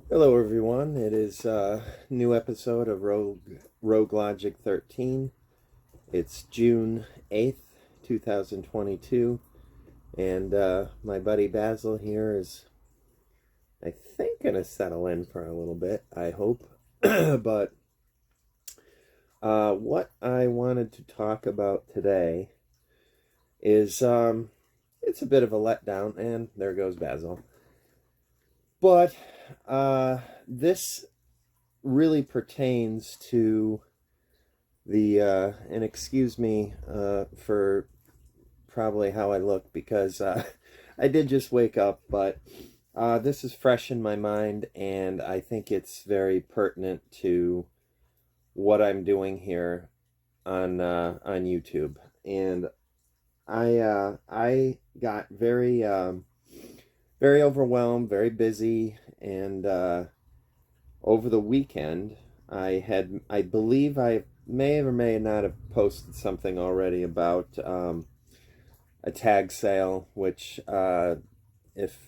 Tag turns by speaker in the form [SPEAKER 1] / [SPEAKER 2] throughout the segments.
[SPEAKER 1] Hello everyone, it is a new episode of Rogue Logic 13. It's June 8th, 2022, and my buddy Basil here is, I think, going to settle in for a little bit, I hope. But what I wanted to talk about today is it's a bit of a letdown, and there goes Basil. But this really pertains to and excuse me for probably how I look, because I did just wake up, but this is fresh in my mind, and I think it's very pertinent to what I'm doing here on YouTube. And I got very overwhelmed, very busy, and over the weekend I believe I may or may not have posted something already about a tag sale, which if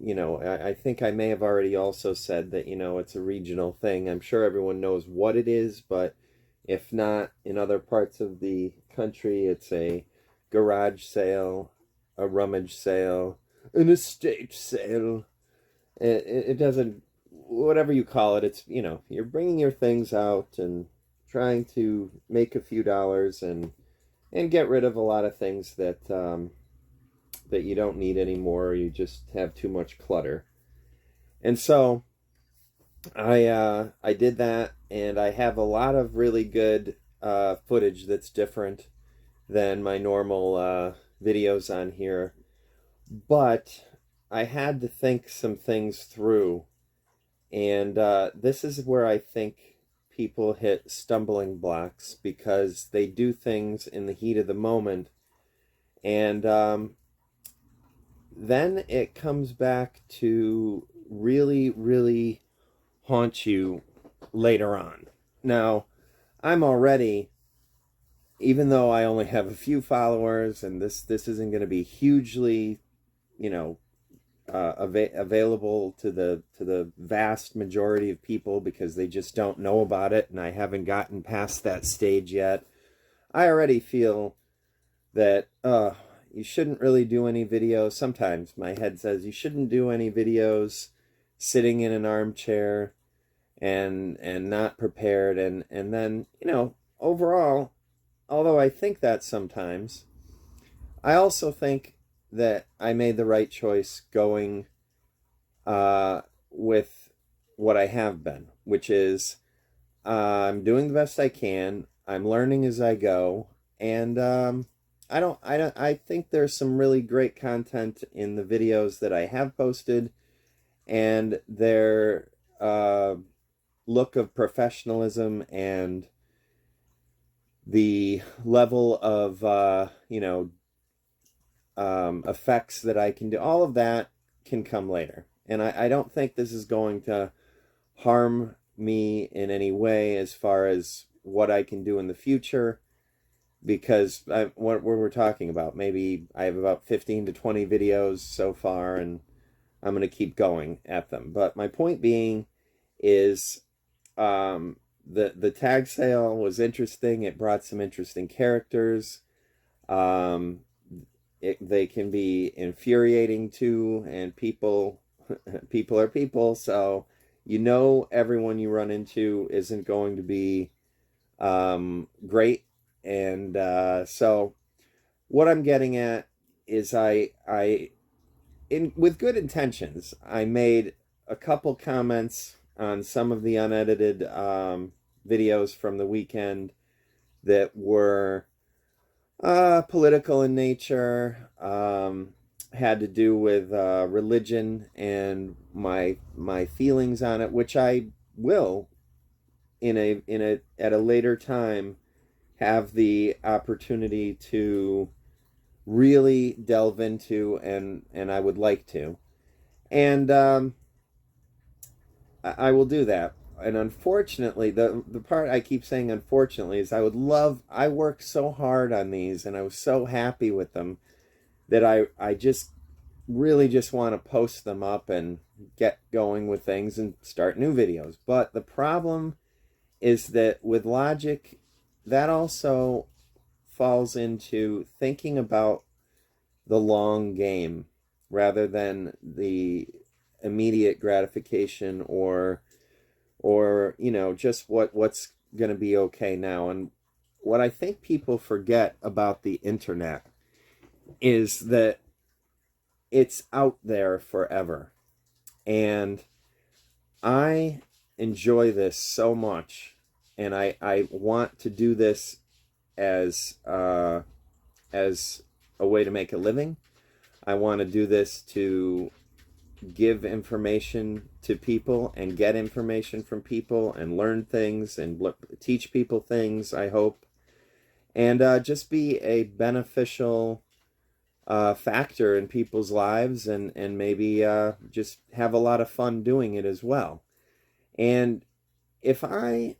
[SPEAKER 1] I think I may have already also said that it's a regional thing. I'm sure everyone knows what it is, but if not, in other parts of the country, it's a garage sale, a rummage sale, an estate sale. It doesn't, whatever you call it, it's, you're bringing your things out and trying to make a few dollars and get rid of a lot of things that you don't need anymore, or you just have too much clutter. And so I did that, and I have a lot of really good footage that's different than my normal videos on here. But I had to think some things through, and this is where I think people hit stumbling blocks, because they do things in the heat of the moment, and then it comes back to really, really haunt you later on. Now, I'm already, even though I only have a few followers, and this isn't going to be hugely, you know, available to the vast majority of people, because they just don't know about it, and I haven't gotten past that stage yet. I already feel that you shouldn't really do any videos. Sometimes my head says you shouldn't do any videos sitting in an armchair and not prepared, and then overall, although I think that sometimes, I also think that I made the right choice going with what I have been, which is I'm doing the best I can. I'm learning as I go, and I think there's some really great content in the videos that I have posted, and their look of professionalism and the level of effects that I can do, all of that can come later. And I don't think this is going to harm me in any way as far as what I can do in the future, because what we're talking about, maybe I have about 15 to 20 videos so far, and I'm going to keep going at them. But my point being is the tag sale was interesting. It brought some interesting characters. They can be infuriating too, and people people are people, so everyone you run into isn't going to be great. And so what I'm getting at is with good intentions, I made a couple comments on some of the unedited videos from the weekend that were political in nature, had to do with religion and my feelings on it, which I will at a later time have the opportunity to really delve into, and I would like to, and I will do that. And unfortunately, the part I keep saying unfortunately is I worked so hard on these, and I was so happy with them, that I just really just want to post them up and get going with things and start new videos. But the problem is that with logic, that also falls into thinking about the long game rather than the immediate gratification or just what's going to be okay now. And what I think people forget about the internet is that it's out there forever. And I enjoy this so much, and I want to do this as a way to make a living. I want to do this to give information to people and get information from people and learn things and teach people things, I hope, and just be a beneficial factor in people's lives, and maybe just have a lot of fun doing it as well. And if I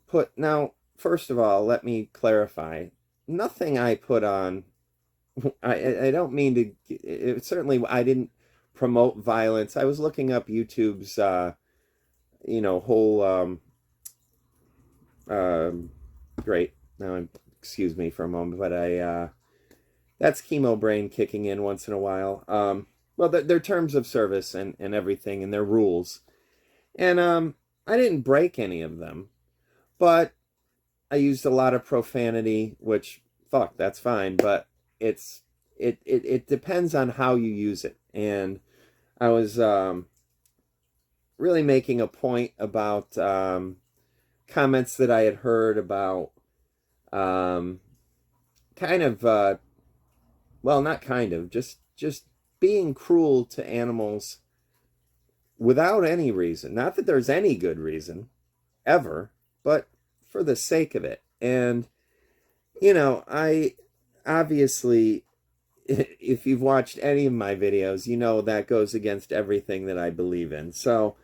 [SPEAKER 1] put, now, first of all, let me clarify, nothing I put on, I don't mean to, certainly I didn't promote violence. I was looking up YouTube's, whole, great, now excuse me for a moment, but that's chemo brain kicking in once in a while. Well, their terms of service and everything and their rules. And I didn't break any of them, but I used a lot of profanity, which, fuck, that's fine, but it depends on how you use it. And I was really making a point about comments that I had heard about kind of well, not kind of, just being cruel to animals without any reason. Not that there's any good reason ever, but for the sake of it. And I obviously, if you've watched any of my videos, that goes against everything that I believe in. So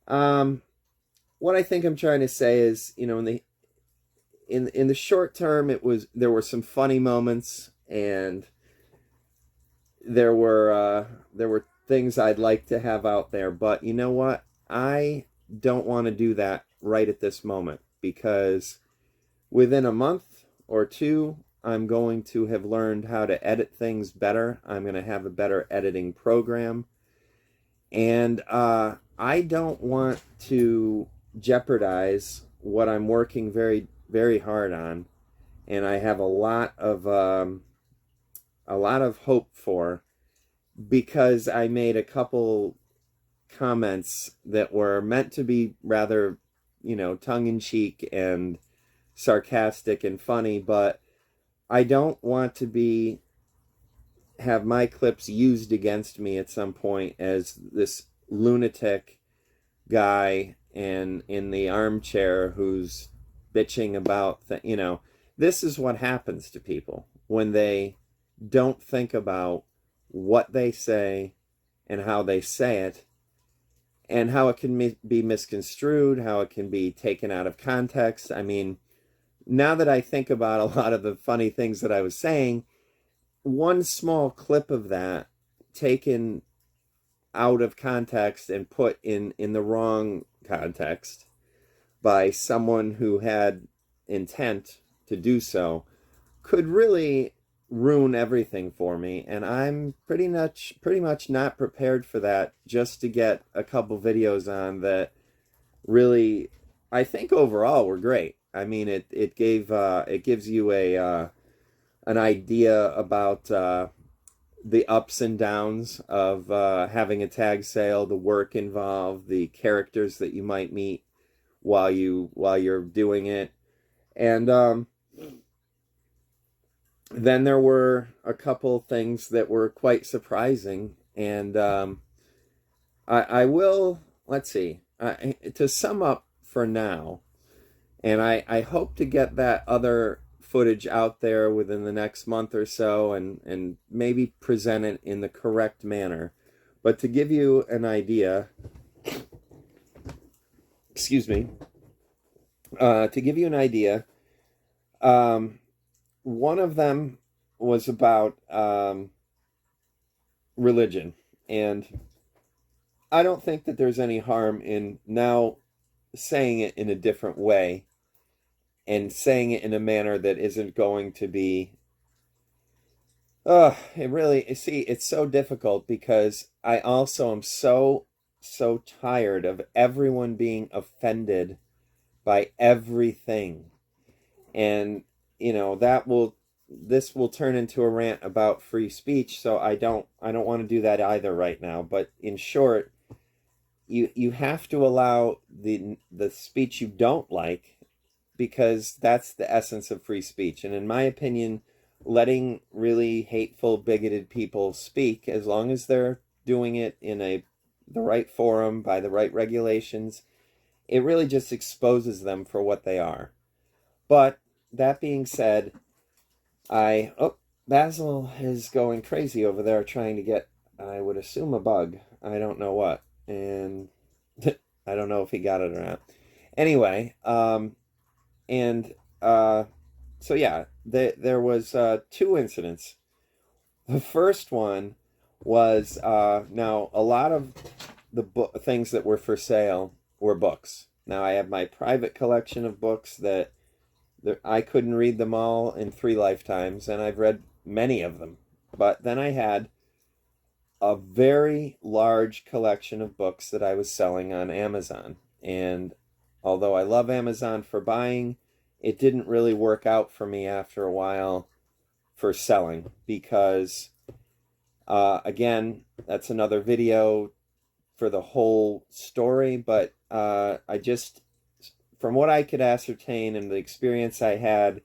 [SPEAKER 1] what I think I'm trying to say is, in the short term, there were some funny moments, and there were things I'd like to have out there, but you know what? I don't want to do that right at this moment, because within a month or two, I'm going to have learned how to edit things better. I'm going to have a better editing program, and I don't want to jeopardize what I'm working very, very hard on, and I have a lot of hope for, because I made a couple comments that were meant to be rather, tongue-in-cheek and sarcastic and funny, but I don't want to have my clips used against me at some point as this lunatic guy and in the armchair who's bitching about this is what happens to people when they don't think about what they say and how they say it, and how it can be misconstrued, how it can be taken out of context. I mean, now that I think about a lot of the funny things that I was saying, one small clip of that taken out of context and put in the wrong context by someone who had intent to do so could really ruin everything for me, and I'm pretty much not prepared for that, just to get a couple videos on that really, I think overall were great. I mean, it gives you an idea about the ups and downs of having a tag sale, the work involved, the characters that you might meet while you're doing it, and then there were a couple things that were quite surprising, and I will, let's see, to sum up for now, and I hope to get that other footage out there within the next month or so, and maybe present it in the correct manner. But to give you an idea, excuse me, to give you an idea, one of them was about religion. And I don't think that there's any harm in now saying it in a different way and saying it in a manner that isn't going to be it really, see, it's so difficult because I also am so tired of everyone being offended by everything. And this will turn into a rant about free speech, so I don't want to do that either right now. But in short, you have to allow the speech you don't like, because that's the essence of free speech. And in my opinion, letting really hateful, bigoted people speak, as long as they're doing it in the right forum by the right regulations, it really just exposes them for what they are. But that being said, Basil is going crazy over there trying to get, I would assume, a bug. I don't know what. And I don't know if he got it or not. Anyway, and so yeah, there was two incidents. The first one was now a lot of the things that were for sale were books. Now I have my private collection of books that I couldn't read them all in 3 lifetimes, and I've read many of them. But then I had a very large collection of books that I was selling on Amazon. And although I love Amazon for buying, it didn't really work out for me after a while for selling, because again, that's another video for the whole story. But I just, from what I could ascertain and the experience I had,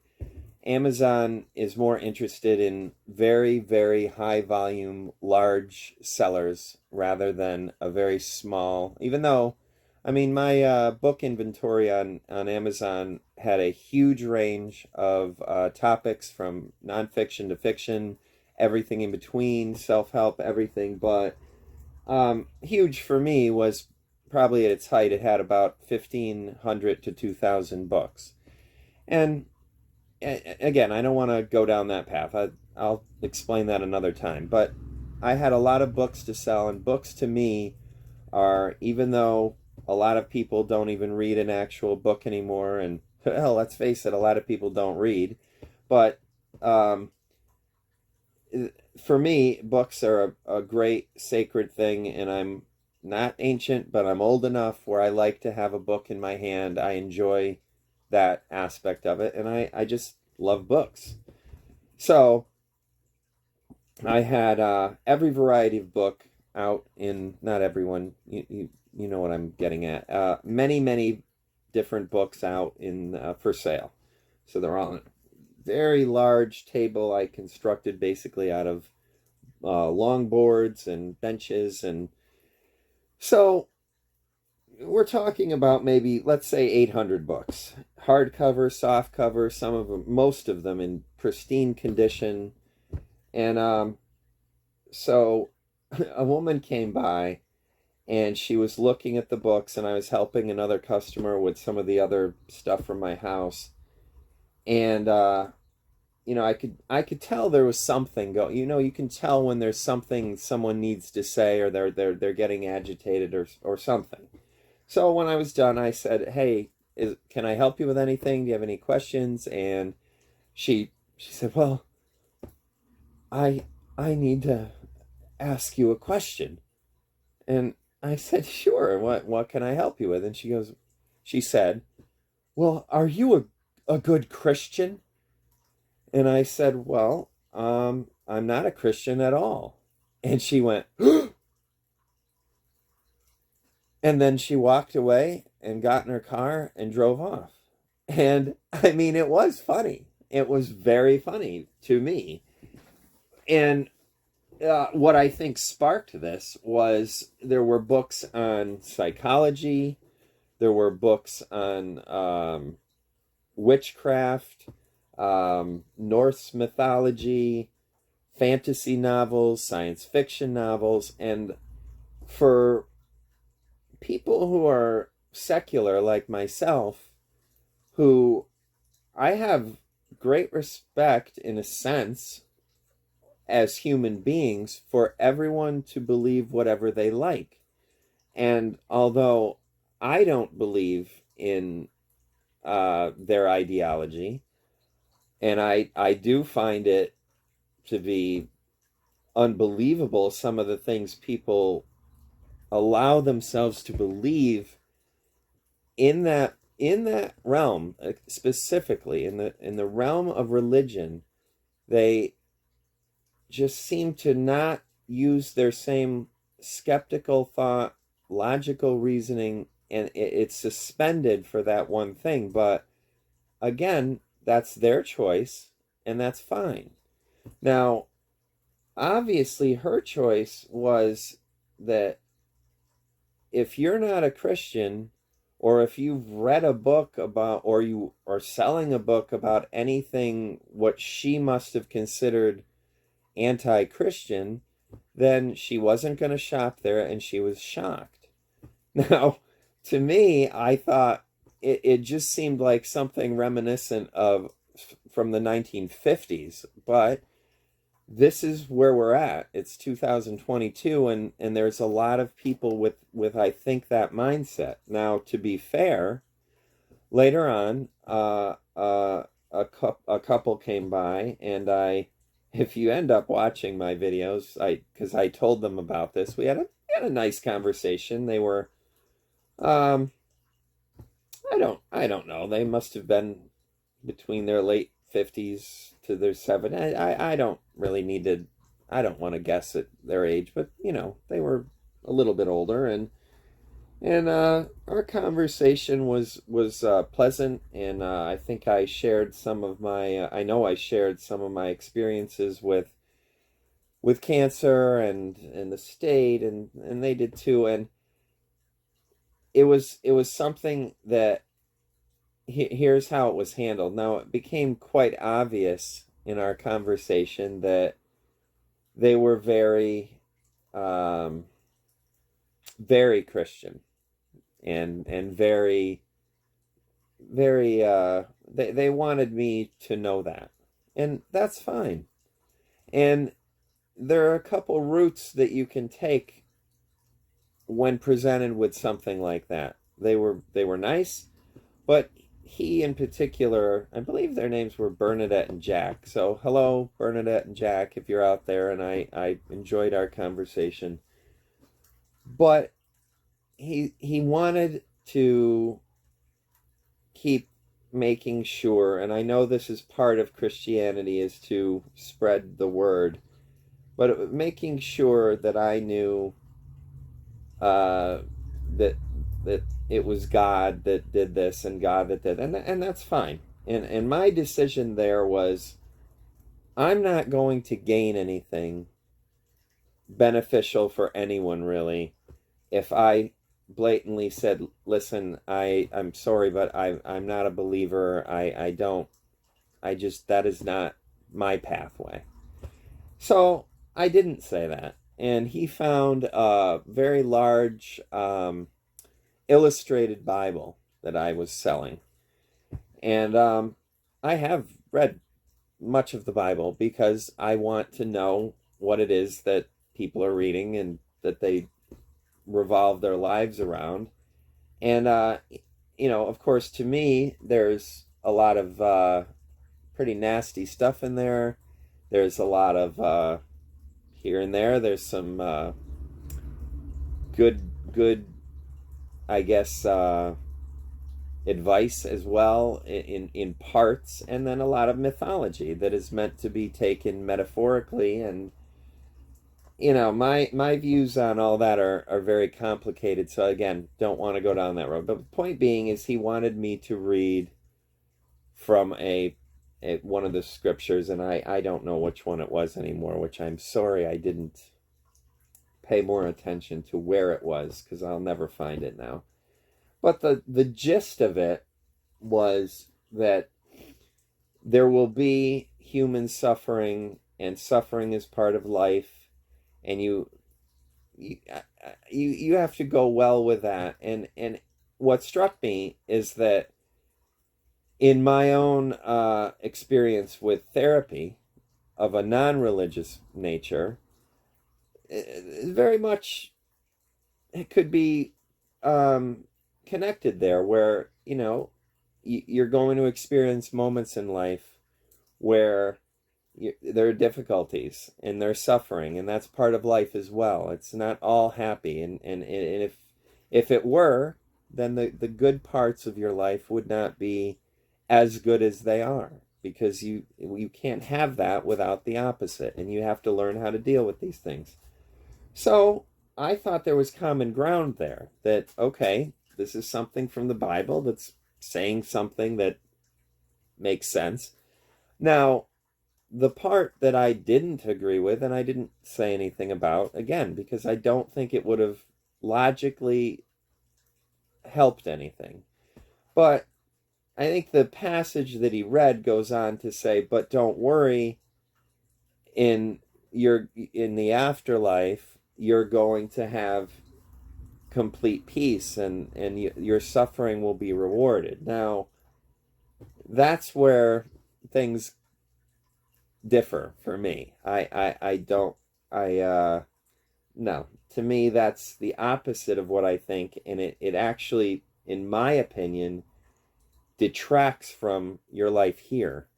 [SPEAKER 1] Amazon is more interested in very, very high volume, large sellers rather than a very small, even though, I mean, my book inventory on Amazon had a huge range of topics, from nonfiction to fiction, everything in between, self-help, everything. But huge for me was probably at its height, it had about 1,500 to 2,000 books. And again, I don't want to go down that path. I'll explain that another time. But I had a lot of books to sell, and books to me are, even though a lot of people don't even read an actual book anymore, and hell, let's face it, a lot of people don't read. But for me, books are a great sacred thing, and I'm not ancient, but I'm old enough where I like to have a book in my hand. I enjoy that aspect of it, and I just love books. So I had every variety of book out in, not everyone, you know what I'm getting at, many different books out in for sale. So they're all on a very large table I constructed basically out of long boards and benches. And so we're talking about maybe, let's say, 800 books, hardcover, softcover, some of them, most of them in pristine condition. And so a woman came by, and she was looking at the books, and I was helping another customer with some of the other stuff from my house. And I could tell there was something going. You can tell when there's something someone needs to say, or they're getting agitated, or something. So when I was done, I said, "Hey, can I help you with anything? Do you have any questions?" And she said, "Well, I need to ask you a question." And I said, "Sure. What can I help you with?" And she said, "Well, are you a good Christian?" And I said, "Well, I'm not a Christian at all." And she went, and then she walked away and got in her car and drove off. And I mean, it was funny. It was very funny to me. And what I think sparked this was, there were books on psychology, there were books on witchcraft, Norse mythology, fantasy novels, science fiction novels. And for people who are secular like myself, who I have great respect in a sense, as human beings for everyone to believe whatever they like. And although I don't believe in their ideology, and I do find it to be unbelievable some of the things people allow themselves to believe in that realm, specifically in the realm of religion. They just seem to not use their same skeptical thought, logical reasoning, and it's suspended for that one thing. But again, that's their choice, and that's fine. Now, obviously, her choice was that if you're not a Christian, or if you've read a book about, or you are selling a book about anything what she must have considered anti-Christian, then she wasn't going to shop there, and she was shocked. Now, to me, I thought it just seemed like something reminiscent of from the 1950s, but this is where we're at. It's 2022, and there's a lot of people with I think that mindset. Now, to be fair, later on, a couple came by, and if you end up watching my videos, because I told them about this, we had a nice conversation. They were, um, I don't know. They must have been between their late 50s to their 70s. I don't really need to. I don't want to guess at their age, but they were a little bit older, and our conversation was pleasant, and I think I shared some of my I know I shared some of my experiences with cancer and the state, and they did too, and it was something that here's how it was handled. Now, it became quite obvious in our conversation that they were um, very Christian, and very, very, they wanted me to know that. And that's fine. And there are a couple routes that you can take when presented with something like that. They were nice, but he in particular, I believe their names were Bernadette and Jack. So hello, Bernadette and Jack, if you're out there, and I enjoyed our conversation. But he wanted to keep making sure, and I know this is part of Christianity, is to spread the word, but making sure that I knew uh, that that it was God that did this, and God that did, and that's fine. And my decision there was, I'm not going to gain anything beneficial for anyone really if I blatantly said, listen, I'm sorry, but I'm not a believer. I don't, I just, that is not my pathway. So I didn't say that. And he found a very large illustrated Bible that I was selling. And I have read much of the Bible because I want to know what it is that people are reading and that they revolve their lives around. And, of course, to me, there's a lot of pretty nasty stuff in there. There's a lot of here and there. There's some good, I guess, advice as well in parts, and then a lot of mythology that is meant to be taken metaphorically. And my views on all that are very complicated, so again, don't want to go down that road. But the point being is, he wanted me to read from a one of the scriptures, and I don't know which one it was anymore, which I'm sorry I didn't pay more attention to where it was, because I'll never find it now. But the gist of it was that there will be human suffering, and suffering is part of life, and you have to go well with that. And what struck me is that in my own experience with therapy, of a non-religious nature, very much it could be connected there, where you're going to experience moments in life where there are difficulties and there's suffering, and that's part of life as well. It's not all happy, and if it were, then the good parts of your life would not be as good as they are, because you can't have that without the opposite, and you have to learn how to deal with these things. So I thought there was common ground there, that okay, this is something from the Bible that's saying something that makes sense. Now, the part that I didn't agree with, and I didn't say anything about, again, because I don't think it would have logically helped anything. But I think the passage that he read goes on to say, but don't worry, in the afterlife, you're going to have complete peace, and your suffering will be rewarded. Now, that's where things differ for me. I don't, no. To me, that's the opposite of what I think, and it actually, in my opinion, detracts from your life here.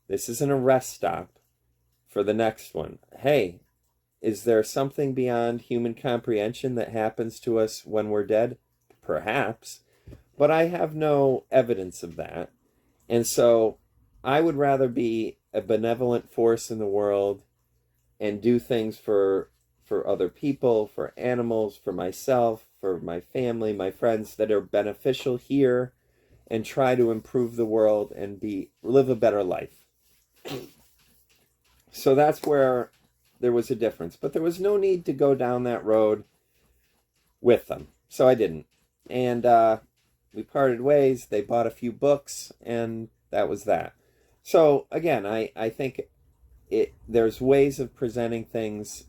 [SPEAKER 1] This isn't a rest stop for the next one. Hey, is there something beyond human comprehension that happens to us when we're dead? Perhaps, but I have no evidence of that. And so I would rather be a benevolent force in the world and do things for other people, for animals, for myself, for my family, my friends, that are beneficial here, and try to improve the world and live a better life. So that's where there was a difference. But there was no need to go down that road with them. So I didn't. And we parted ways. They bought a few books, and that was that. So again, I think there's ways of presenting things,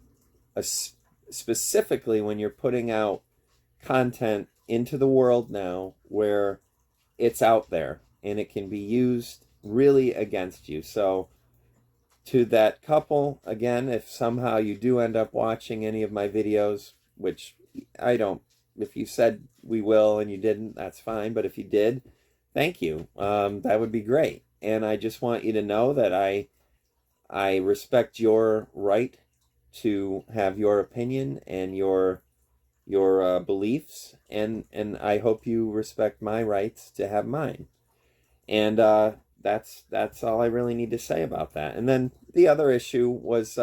[SPEAKER 1] specifically when you're putting out content into the world now, where it's out there and it can be used really against you. So to that couple, again, if somehow you do end up watching any of my videos, which I don't, if you said we will and you didn't, that's fine. But if you did, thank you. That would be great. And I just want you to know that I respect your right to have your opinion and your beliefs, and I hope you respect my rights to have mine. And that's all I really need to say about that. And then the other issue was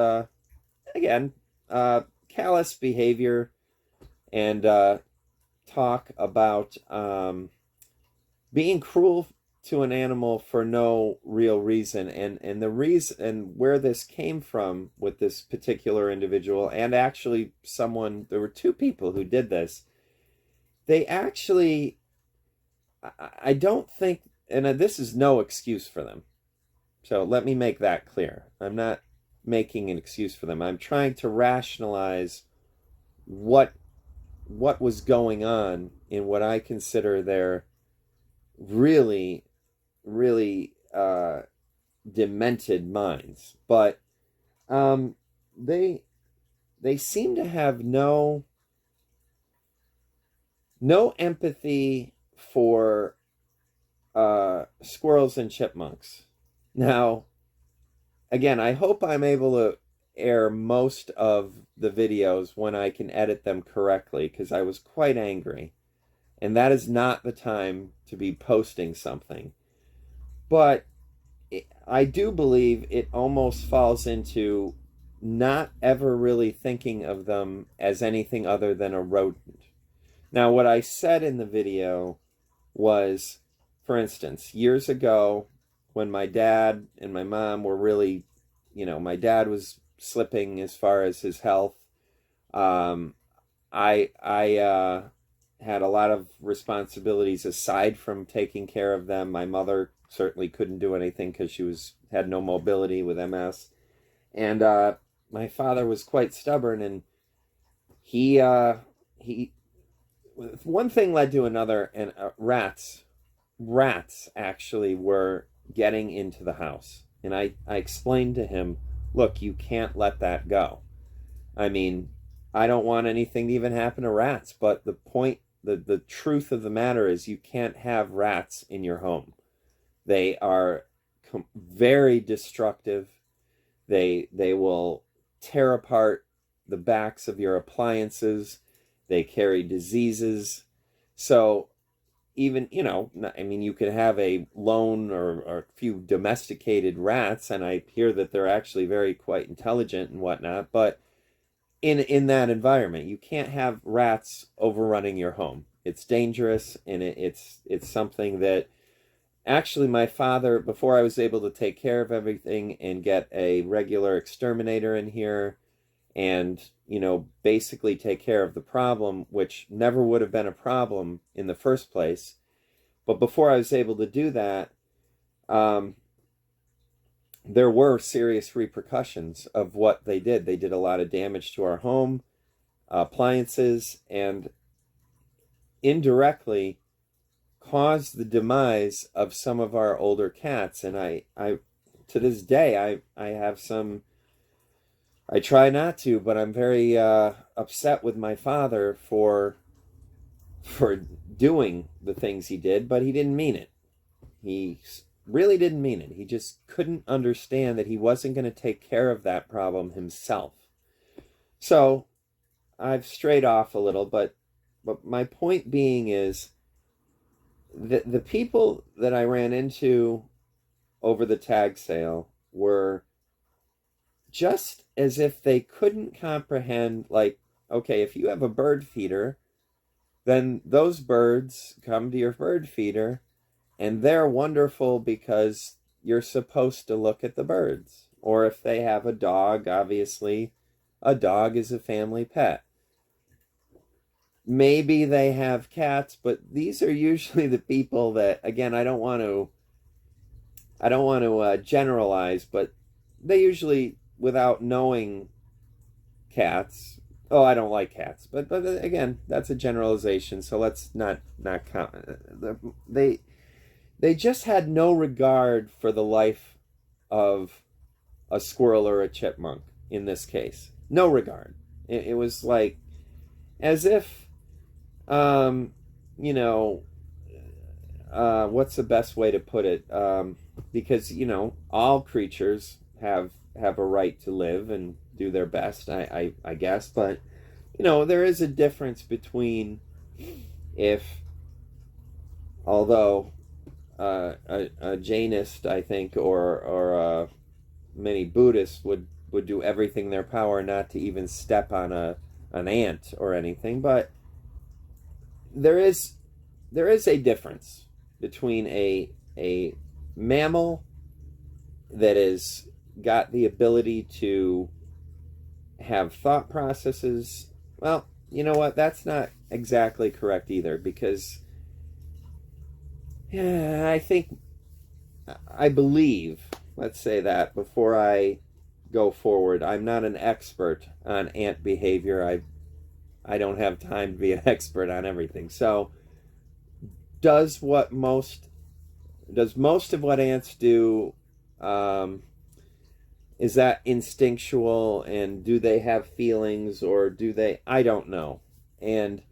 [SPEAKER 1] again, callous behavior, and talk about being cruel to an animal for no real reason. And the reason, and where this came from with this particular individual, and actually there were two people who did this. They actually, I don't think, and this is no excuse for them. So let me make that clear. I'm not making an excuse for them. I'm trying to rationalize what was going on in what I consider their really demented minds. But they seem to have no empathy for squirrels and chipmunks. Now, again, I hope I'm able to air most of the videos when I can edit them correctly, because I was quite angry, and that is not the time to be posting something. But I do believe it almost falls into not ever really thinking of them as anything other than a rodent. Now, what I said in the video was, for instance, years ago, when my dad and my mom were really, my dad was slipping as far as his health. I had a lot of responsibilities aside from taking care of them. My mother certainly couldn't do anything because she had no mobility with MS. And my father was quite stubborn, and he one thing led to another, and rats actually were getting into the house. And I explained to him look, you can't let that go. I mean, I don't want anything to even happen to rats, but the truth of the matter is you can't have rats in your home. They are very destructive. They will tear apart the backs of your appliances. They carry diseases. So even, I mean, you could have a lone or a few domesticated rats, and I hear that they're actually very quite intelligent and whatnot, but in that environment, you can't have rats overrunning your home. It's dangerous, and it's something that actually my father, before I was able to take care of everything and get a regular exterminator in here and, basically take care of the problem, which never would have been a problem in the first place. But before I was able to do that, there were serious repercussions of what they did. They did a lot of damage to our home, appliances, and indirectly caused the demise of some of our older cats. And I to this day, I have some, I try not to, but I'm very upset with my father for doing the things he did, but he didn't mean it. He really didn't mean it. He just couldn't understand that he wasn't going to take care of that problem himself. So I've strayed off a little, but my point being is that the people that I ran into over the tag sale were just as if they couldn't comprehend, like, okay, if you have a bird feeder, then those birds come to your bird feeder and they're wonderful because you're supposed to look at the birds. Or if they have a dog, obviously, a dog is a family pet. Maybe they have cats, but these are usually the people that, again, I don't want to generalize, but they usually, without knowing cats, oh, I don't like cats, but again, that's a generalization, so let's not count. They just had no regard for the life of a squirrel or a chipmunk in this case. No regard. It was like as if, what's the best way to put it? Because all creatures have a right to live and do their best, I guess, but there is a difference between although a Jainist, I think, or many Buddhists would do everything in their power not to even step on an ant or anything, but there is a difference between a mammal that has got the ability to have thought processes. Well, you know what? That's not exactly correct either, because I believe, let's say that before I go forward, I'm not an expert on ant behavior. I don't have time to be an expert on everything. So does most of what ants do, is that instinctual, and do they have feelings, or do they? I don't know. And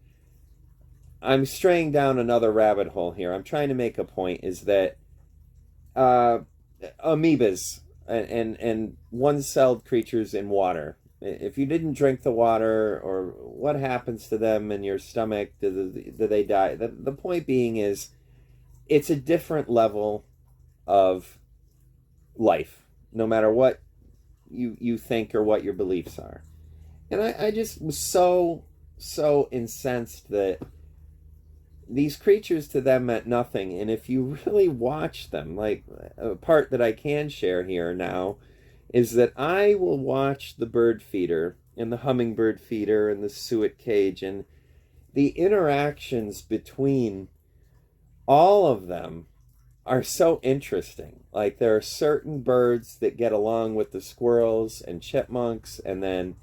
[SPEAKER 1] I'm straying down another rabbit hole here. I'm trying to make a point, is that amoebas and one-celled creatures in water, if you didn't drink the water, or what happens to them in your stomach, do they die? The point being is, it's a different level of life, no matter what you think or what your beliefs are. And I just was so incensed that these creatures, to them, meant nothing. And if you really watch them, like a part that I can share here now is that I will watch the bird feeder and the hummingbird feeder and the suet cage, and the interactions between all of them are so interesting. Like, there are certain birds that get along with the squirrels and chipmunks, and then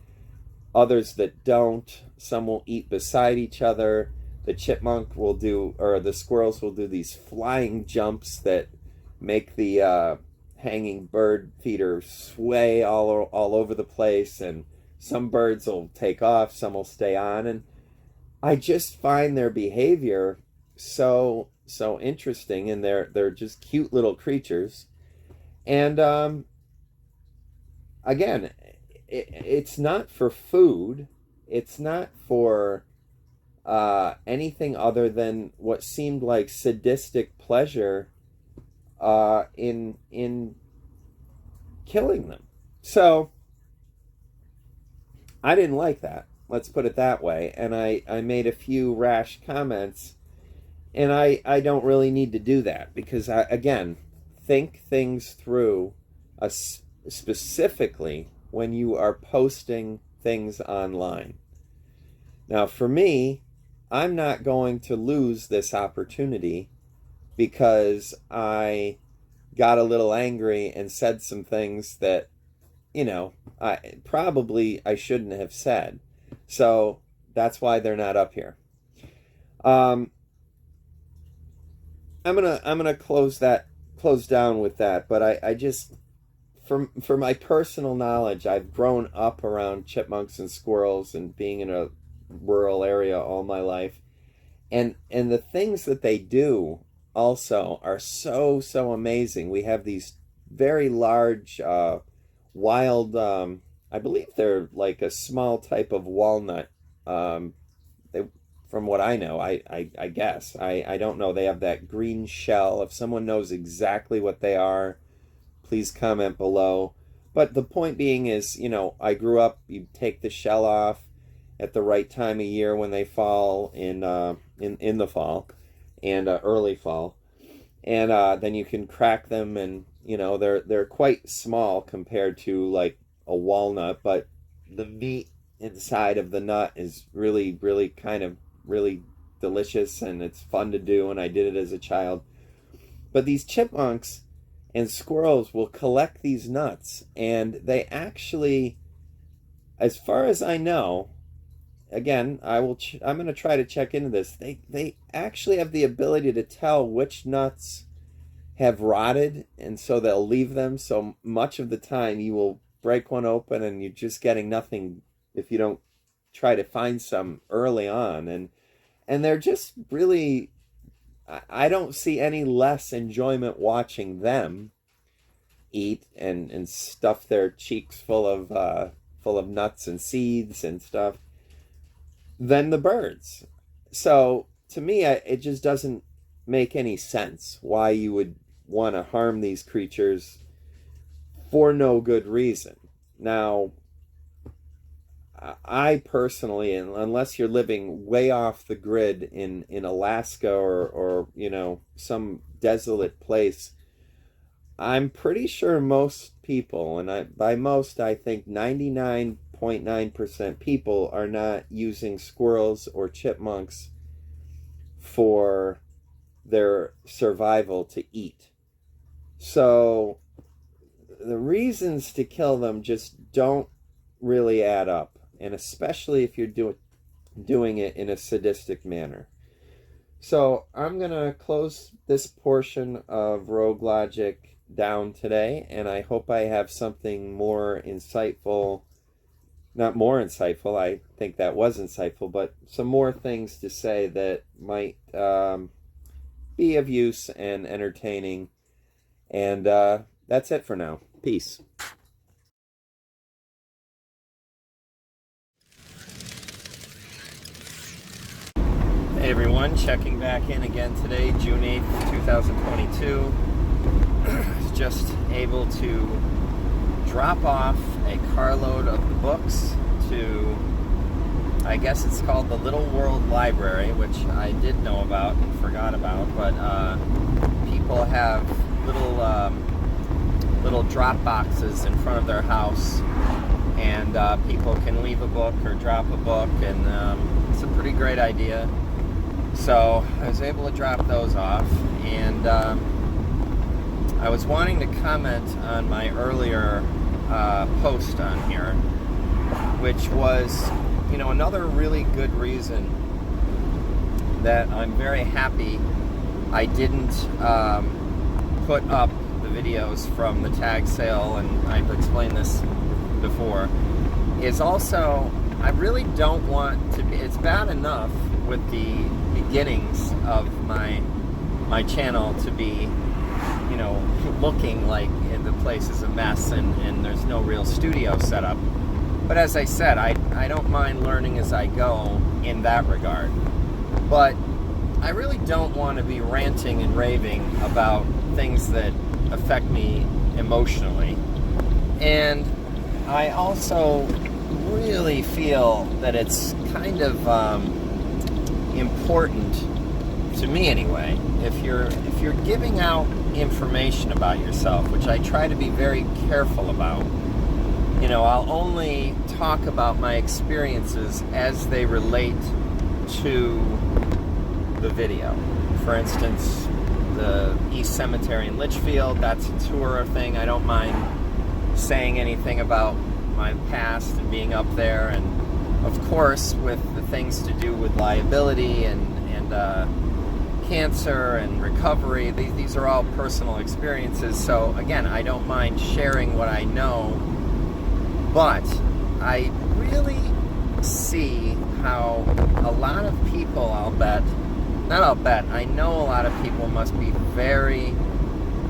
[SPEAKER 1] others that don't. Some will eat beside each other. The chipmunk will do, or the squirrels will do these flying jumps that make the hanging bird feeders sway all over the place, and some birds will take off, some will stay on, and I just find their behavior so interesting, and they're just cute little creatures. And again, it's not for food. It's not for anything other than what seemed like sadistic pleasure in killing them. So I didn't like that. Let's put it that way. And I made a few rash comments, and I don't really need to do that because, again, think things through, specifically when you are posting things online. Now, for me, I'm not going to lose this opportunity because I got a little angry and said some things that, I shouldn't have said. So that's why they're not up here. I'm gonna close down with that. But I just, for my personal knowledge, I've grown up around chipmunks and squirrels and being in a rural area all my life, and the things that they do also are so amazing. We have these very large wild, I believe they're like a small type of walnut. From what I know, I guess. I don't know. They have that green shell. If someone knows exactly what they are, please comment below. But the point being is, I grew up, you take the shell off at the right time of year when they fall in the fall and early fall. And then you can crack them, and they're quite small compared to like a walnut, but the meat inside of the nut is really kind of really delicious, and it's fun to do, and I did it as a child. But these chipmunks and squirrels will collect these nuts, and they actually, as far as I know, again, I'm going to try to check into this. They actually have the ability to tell which nuts have rotted, and so they'll leave them. So much of the time you will break one open and you're just getting nothing if you don't try to find some early on. And they're just really, I don't see any less enjoyment watching them eat and stuff their cheeks full of nuts and seeds and stuff than the birds. So to me, it just doesn't make any sense why you would want to harm these creatures for no good reason. Now, I personally, unless you're living way off the grid in Alaska or some desolate place, I'm pretty sure most people, and by most I think 99.9% people, are not using squirrels or chipmunks for their survival to eat. So the reasons to kill them just don't really add up, and especially if you're doing it in a sadistic manner. So I'm gonna close this portion of Rogue Logic down today, and I hope I have something more insightful, not more insightful, I think that was insightful, but some more things to say that might be of use and entertaining. And that's it for now. Peace. Hey everyone, checking back in again today, June 8th, 2022. Just able to drop off a carload of the books to, I guess it's called the Little World Library, which I did know about and forgot about, but people have little drop boxes in front of their house, and people can leave a book or drop a book, and it's a pretty great idea. So I was able to drop those off, and I was wanting to comment on my earlier post on here, which was, another really good reason that I'm very happy I didn't put up the the videos from the tag sale, and I've explained this before, is also I really don't want to be, it's bad enough with the beginnings of my channel to be, you know, looking like the place is a mess and there's no real studio set up. But as I said, I don't mind learning as I go in that regard. But I really don't want to be ranting and raving about things that affect me emotionally. And I also really feel that it's kind of important, to me anyway, if you're giving out information about yourself, which I try to be very careful about. You know, I'll only talk about my experiences as they relate to the video. For instance, the East Cemetery in Litchfield, that's a tour thing. I don't mind saying anything about my past and being up there, and of course with the things to do with liability and cancer and recovery, these are all personal experiences. So again, I don't mind sharing what I know, but I really see how a lot of people, I know a lot of people must be very,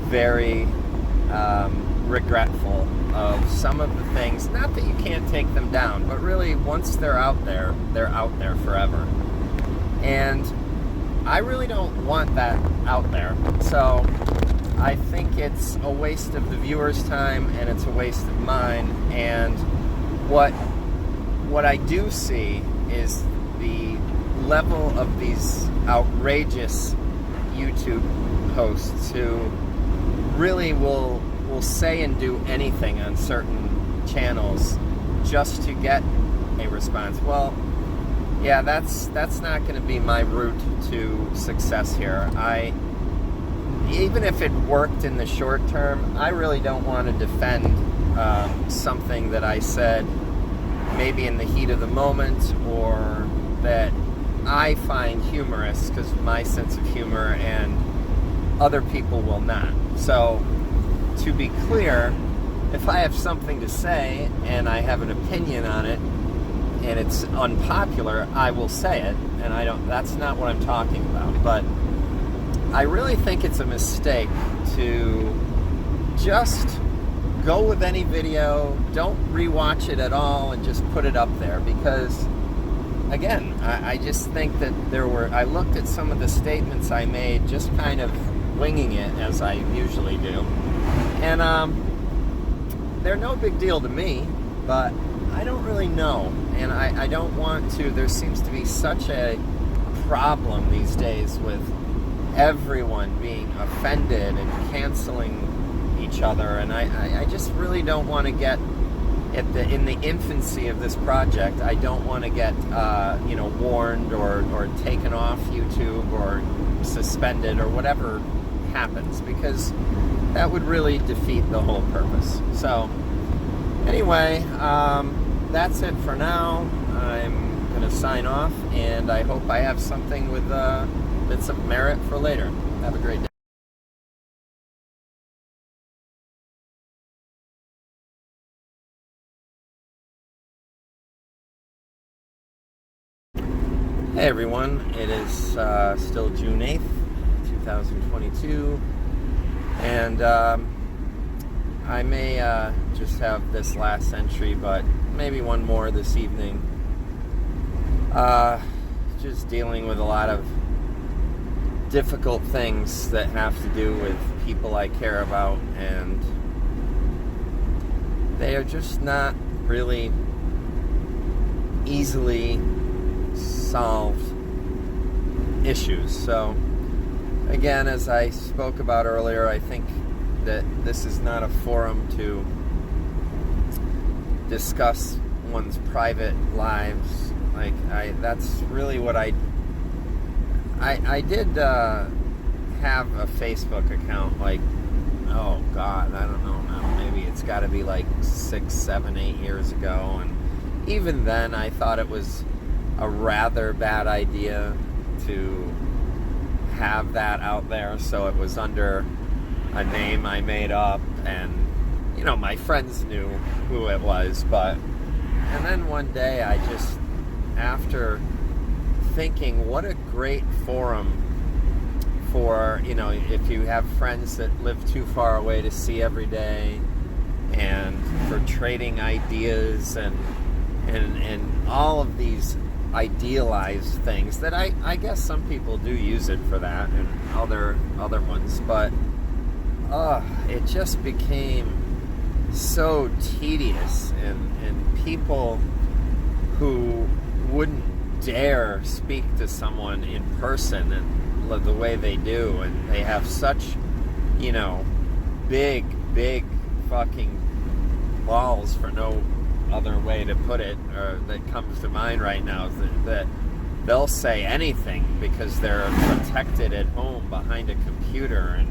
[SPEAKER 1] very regretful of some of the things. Not that you can't take them down, but really once they're out there forever. And I really don't want that out there. So I think it's a waste of the viewer's time, and it's a waste of mine. And what I do see is the level of these outrageous YouTube hosts who really will say and do anything on certain channels just to get a response. Well, yeah, that's not going to be my route to success here. Even if it worked in the short term, I really don't want to defend something that I said maybe in the heat of the moment, or that I find humorous because of my sense of humor, and other people will not. So, to be clear, if I have something to say and I have an opinion on it and it's unpopular, I will say it, and that's not what I'm talking about. But I really think it's a mistake to just go with any video, don't rewatch it at all, and just put it up there. Because again, I just think that I looked at some of the statements I made, just kind of winging it as I usually do, and they're no big deal to me, but I don't really know, and I don't want to. There seems to be such a problem these days with everyone being offended and canceling each other, and I just really don't want to get in the infancy of this project. I don't want to get warned or taken off YouTube or suspended or whatever happens, because that would really defeat the whole purpose. So anyway, that's it for now. I'm going to sign off, and I hope I have something with bits of merit for later. Have a great day. Hey everyone, it is still June 8th, 2022, and I may just have this last entry, but maybe one more this evening. Just dealing with a lot of difficult things that have to do with people I care about, and they are just not really easily solved issues. So again, as I spoke about earlier, I think that this is not a forum to discuss one's private lives. That's really what I did have a Facebook account, oh God, I don't know now, maybe it's got to be 6, 7, 8 years ago, and even then I thought it was a rather bad idea to have that out there. So it was under a name I made up, and my friends knew who it was. And then one day, I just, after thinking, what a great forum for, if you have friends that live too far away to see every day, and for trading ideas and all of these idealized things that I guess some people do use it for that, and other ones, but it just became so tedious, and people who wouldn't dare speak to someone in person and the way they do, and they have such big fucking balls, for no other way to put it, or that comes to mind right now, is that they'll say anything because they're protected at home behind a computer and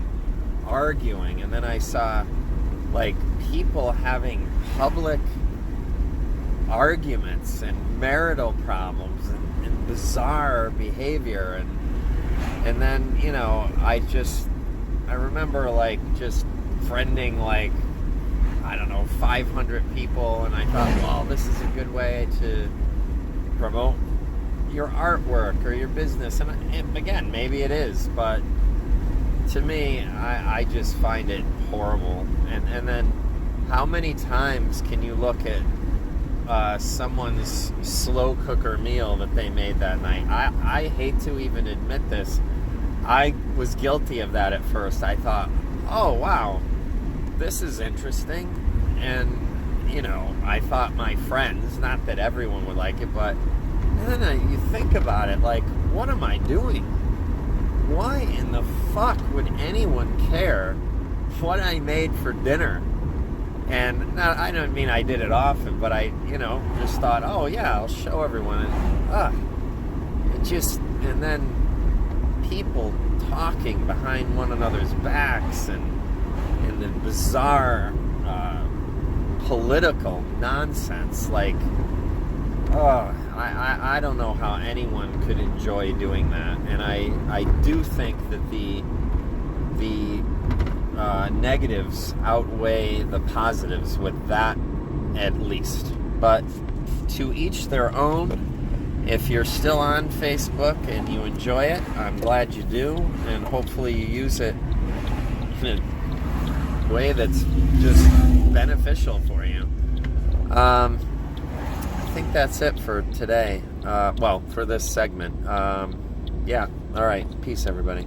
[SPEAKER 1] arguing. And then I saw people having public arguments and marital problems and bizarre behavior, and then I remember just friending I don't know, 500 people, and I thought, well, this is a good way to promote your artwork or your business, and again, maybe it is, but to me, I just find it horrible. And then how many times can you look at someone's slow cooker meal that they made that night? I hate to even admit this. I was guilty of that at first. I thought, oh, wow, this is interesting. And, I thought my friends, not that everyone would like it, but then you think about it, what am I doing? Why in the fuck would anyone care what I made for dinner? And now, I don't mean I did it often, but I, just thought, oh yeah, I'll show everyone. And then people talking behind one another's backs, and the bizarre political nonsense. I don't know how anyone could enjoy doing that. And I do think that the negatives outweigh the positives with that, at least. But to each their own. If you're still on Facebook and you enjoy it, I'm glad you do, and hopefully you use it in a way that's just beneficial for you. I think that's it for today. For this segment. Yeah. All right. Peace, everybody.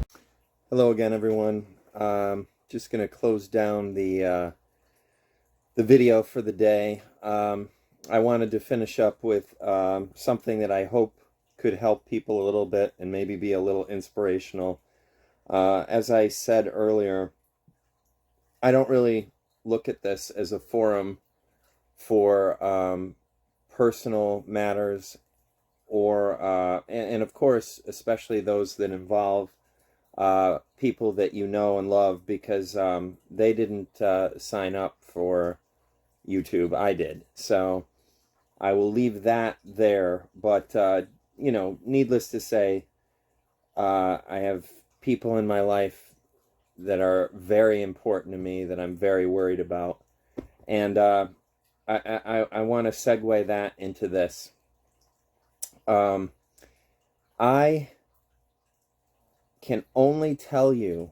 [SPEAKER 1] Hello again, everyone. Just going to close down the video for the day. I wanted to finish up with something that I hope could help people a little bit and maybe be a little inspirational. As I said earlier, I don't really look at this as a forum for personal matters, or and of course, especially those that involve people that you know and love, because they didn't sign up for YouTube. I did. So I will leave that there. But, needless to say, I have people in my life that are very important to me, that I'm very worried about. And I want to segue that into this. I can only tell you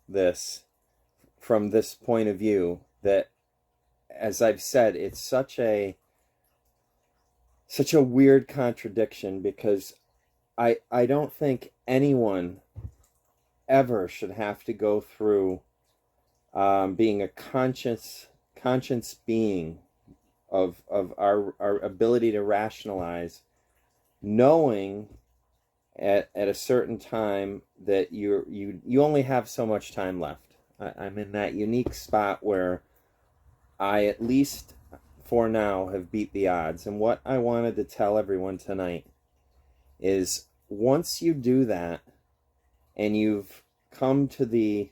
[SPEAKER 1] this from this point of view, that, as I've said, it's such a weird contradiction, because I don't think anyone ever should have to go through being a conscious being of our ability to rationalize, knowing at a certain time that you only have so much time left. I'm in that unique spot where I, at least for now, have beat the odds. And what I wanted to tell everyone tonight is, once you do that and you've come to the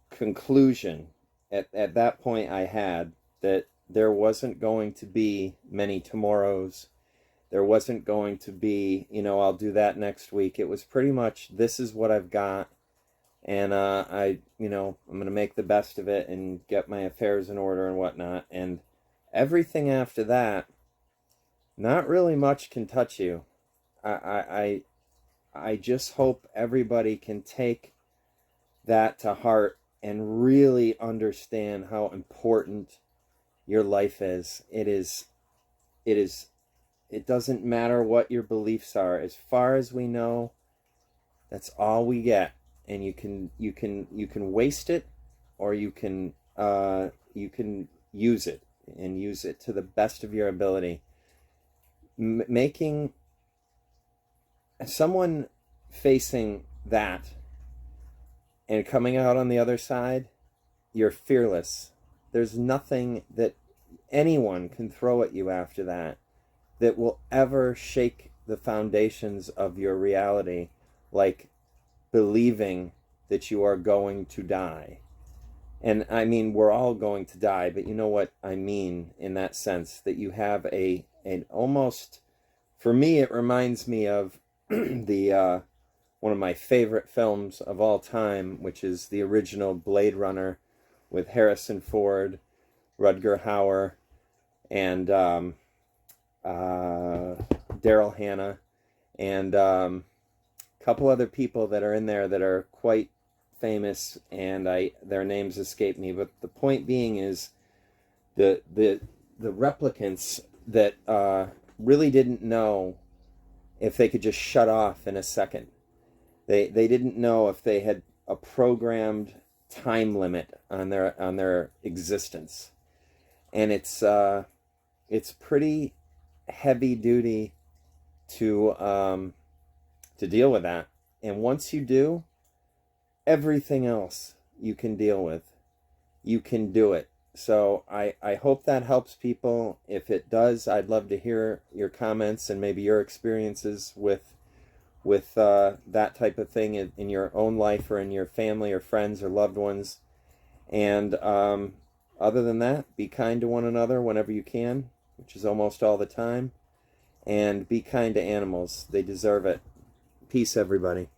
[SPEAKER 1] conclusion at that point I had, that there wasn't going to be many tomorrows, there wasn't going to be, I'll do that next week. It was pretty much, this is what I've got, and I'm going to make the best of it and get my affairs in order and whatnot. And everything after that, not really much can touch you. I I just hope everybody can take that to heart and really understand how important your life is. It is, it doesn't matter what your beliefs are. As far as we know, that's all we get. And you can waste it, or you can use it, and use it to the best of your ability. Making someone facing that and coming out on the other side, you're fearless. There's nothing that anyone can throw at you after that that will ever shake the foundations of your reality, like believing that you are going to die. And I mean, we're all going to die, but you know what I mean in that sense, that you have an almost, for me, it reminds me of the one of my favorite films of all time, which is the original Blade Runner with Harrison Ford, Rutger Hauer, and Daryl Hannah, and a couple other people that are in there that are quite famous, and their names escape me. But the point being is the replicants that really didn't know if they could just shut off in a second. They didn't know if they had a programmed time limit on their existence, and it's pretty heavy duty to deal with that. And once you do, everything else you can deal with. You can do it. So I hope that helps people. If it does, I'd love to hear your comments and maybe your experiences with that type of thing in your own life, or in your family or friends or loved ones. And other than that, be kind to one another whenever you can, which is almost all the time. And be kind to animals. They deserve it. Peace, everybody.